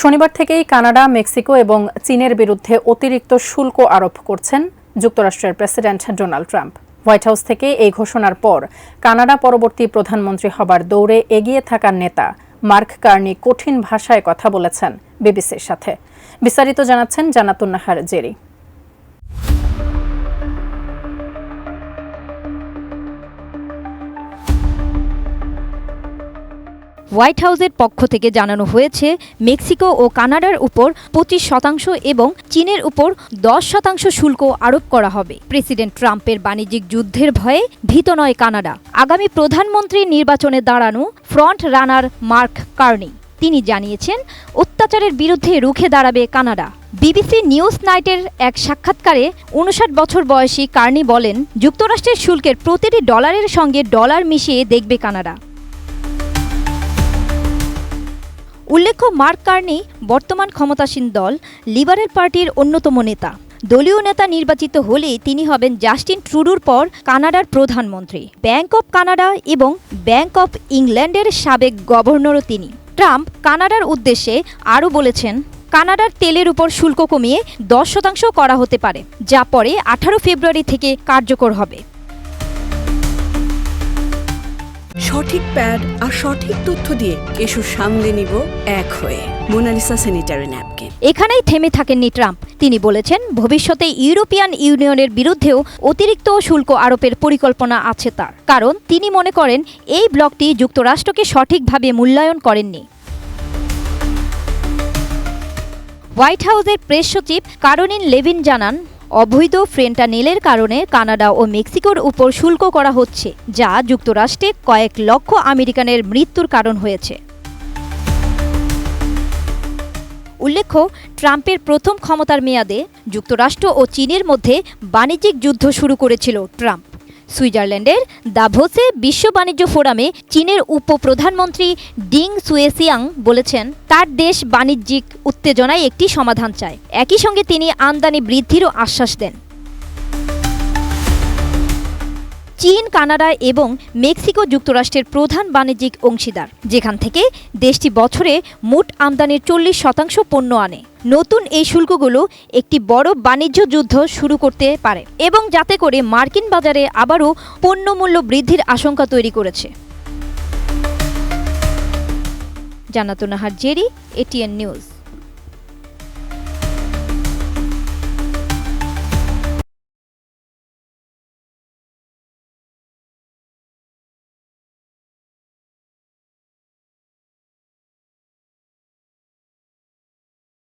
শনিবার থেকেই Canada, Mexico এবং চীনের বিরুদ্ধে অতিরিক্ত শুল্ক আরোপ করছেন যুক্তরাষ্ট্রের president Donald Trump. White house থেকে এই ঘোষণার পর কানাডা পরবর্তী প্রধানমন্ত্রী হবার দৌড়ে এগিয়ে থাকা নেতা মার্ক কার্নি কঠিন ভাষায় কথা বলেছেন বিবিসির সাথে। বিস্তারিত জানাচ্ছেন জান্নাতুন নাহার জেরি। হোয়াইট হাউসের পক্ষ থেকে জানানো হয়েছে, মেক্সিকো ও কানাডার উপর 25% এবং চীনের উপর 10% শুল্ক আরোপ করা হবে। প্রেসিডেন্ট ট্রাম্পের বাণিজ্যিক যুদ্ধের ভয়ে ভীত নয় কানাডা। আগামী প্রধানমন্ত্রী নির্বাচনে দাঁড়ানো ফ্রন্ট রানার মার্ক কার্নি তিনি জানিয়েছেন, অত্যাচারের বিরুদ্ধে রুখে দাঁড়াবে কানাডা। বিবিসি নিউজ নাইটের এক সাক্ষাৎকারে 59 বছর বয়সী কার্নি বলেন, যুক্তরাষ্ট্রের শুল্কের প্রতিটি ডলারের সঙ্গে ডলার মিশিয়ে দেখবে কানাডা। উল্লেখ্য, মার্ক কার্নি বর্তমান ক্ষমতাসীন দল লিবারেল পার্টির অন্যতম নেতা। দলীয় নেতা নির্বাচিত হলে তিনি হবেন জাস্টিন ট্রুডোর পর কানাডার প্রধানমন্ত্রী। ব্যাংক অব কানাডা এবং ব্যাংক অব ইংল্যান্ডের সাবেক গভর্নরও তিনি। ট্রাম্প কানাডার উদ্দেশ্যে আরও বলেছেন, কানাডার তেলের উপর শুল্ক কমিয়ে 10% করা হতে পারে, যা পরে 18 ফেব্রুয়ারি থেকে কার্যকর হবে। সঠিক প্যাড আর সঠিক তথ্য দিয়ে এসব সামলে নিব এক হয়ে। Monalisa sanitary napkin. এখানেই থেমে থাকেননি ট্রাম্প। তিনি বলেছেন, ভবিষ্যতে ইউরোপিয়ান ইউনিয়নের বিরুদ্ধেও অতিরিক্ত শুল্ক আরোপের পরিকল্পনা আছে তার। কারণ তিনি মনে করেন এই ব্লকটি যুক্তরাষ্ট্রকে সঠিকভাবে মূল্যায়ন করেননি। হোয়াইট হাউসের প্রেস সচিব কারোলিন লেভিন জানান, অবৈধ ফেন্টানিলের কারণে কানাডা ও মেক্সিকোর উপর শুল্ক করা হচ্ছে, যা যুক্তরাষ্ট্রে কয়েক লক্ষ আমেরিকানের মৃত্যুর কারণ হয়েছে। উল্লেখ্য, ট্রাম্পের প্রথম ক্ষমতার মেয়াদে যুক্তরাষ্ট্র ও চীনের মধ্যে বাণিজ্যিক যুদ্ধ শুরু করেছিল ট্রাম্প। সুইজারল্যান্ডের দাভোসে বিশ্ব বাণিজ্য ফোরামে চীনের উপপ্রধানমন্ত্রী ডিং সুয়েসিয়াং বলেছেন, তার দেশ বাণিজ্যিক উত্তেজনায় একটি সমাধান চায়। একই সঙ্গে তিনি আমদানি বৃদ্ধিরও আশ্বাস দেন। চীন, কানাডা এবং মেক্সিকো যুক্তরাষ্ট্রের প্রধান বাণিজ্যিক অংশীদার, যেখান থেকে দেশটি বছরে মোট আমদানির 40% পণ্য আনে। নতুন এই শুল্কগুলো একটি বড় বাণিজ্য যুদ্ধ শুরু করতে পারে এবং যাতে করে মার্কিন বাজারে আবারও পণ্যমূল্য বৃদ্ধির আশঙ্কা তৈরি করেছে। জান্নাতুন নাহার জেরি, এটিএন নিউজ।